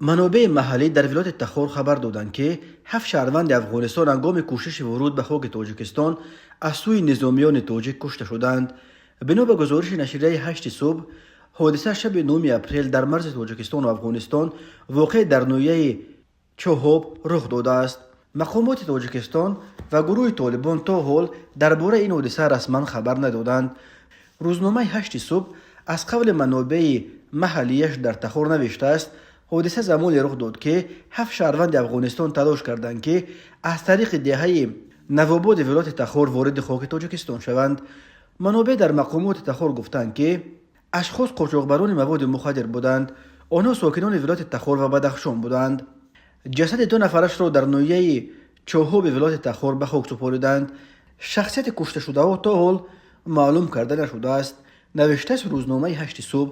منابع محلی در ولایت تخار خبر دادند که 7 شهروند افغانستان هنگام کوشش ورود به خاک تاجیکستان از سوی نظامیان تاجیک کشته شدند. بنا به گزارش نشریه 8 صبح، حادثه شب 9 اپریل در مرز تاجیکستان و افغانستان واقع در ناحیه چوهاب رخ داده است. مقامات تاجیکستان و گروه طالبان تا حال درباره این حادثه رسما خبر ندادند. روزنامه 8 صبح از قول منابع محلیش در تخار نوشته است حادثه زمانی رخ داد که 7 شهروند افغانستان تلاش کردند که از طریق دهه نوآباد ولایت تخار وارد خاک تاجیکستان شوند. منابع در مقامات تخار گفتند که اشخاص قاچاقبران مواد مخدر بودند. آنها ساکنان ولایت تخار و بدخشان بودند. جسد 2 نفرش را در ناحیه چوهاب ولایت تخار به خاک سپردند. شخصیت کشته شده ها تا حال معلوم کرده نشده است. نوشته است روزنامه 8 صبح.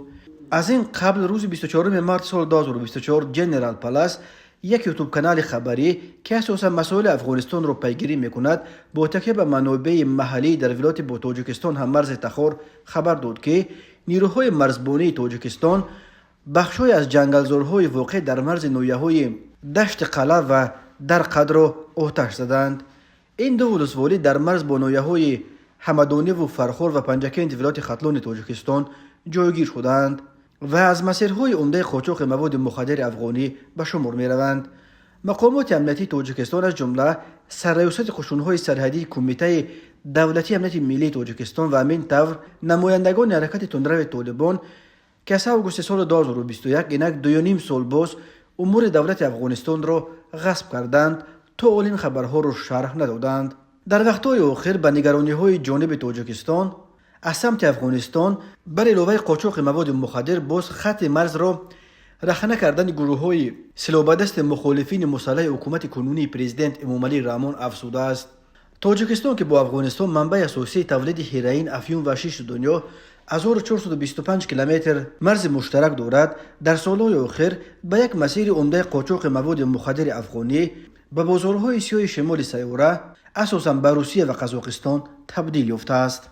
از این قبل روز 24 مارس سال 2024 جنرال پلاس، یک یوتیوب کانال خبری که اساسا مسائل افغانستان را پیگیری میکند، با تکیه به منابع محلی در ولایت با تاجیکستان هم مرز تخار خبر داد که نیروهای مرزبانی تاجیکستان بخشای از جنگلزارهای واقع در مرز ناحیه‌های دشت قلعه و در قدر را آتش زدند. این دو ولسوالی در مرز با ناحیه‌های همدانی و فرخار و پنجکند ولایت ختلان تاجیکستان جایگیر شدند و از مسیرهای عمده قاچاق مواد مخدر افغانی به شمار می روند. مقامات امنیتی تاجیکستان از جمله سرریاست قشون‌های سرحدی کمیته دولتی امنیت ملی تاجیکستان و همین طور نمایندگان حرکت تندرو طالبان که از آگوست سال 2021 اینک 2.5 سال باز امور دولت افغانستان را غصب کردند تا حال این خبرها را شرح ندادند. در وقتهای آخر به نگرانی‌های جانب تاجیکستان از سمت افغانستان بر علاوه قاچاق مواد مخدر باز خط مرز را رخنه کردن گروه‌های سلاح‌بدست مخالفین مسلح حکومت کنونی پرزیدنت امامعلی رحمان افزوده است. تاجیکستان که با افغانستان منبع اساسی تولید هیروئین، افیون و شیش دنیا 1425 کیلومتر مرز مشترک دارد، در سالهای آخر به یک مسیر عمده قاچاق مواد مخدر افغانی به بازارهای سیاه شمال سیاره اساساً به روسیه و قزاقستان تبدیل یافته است.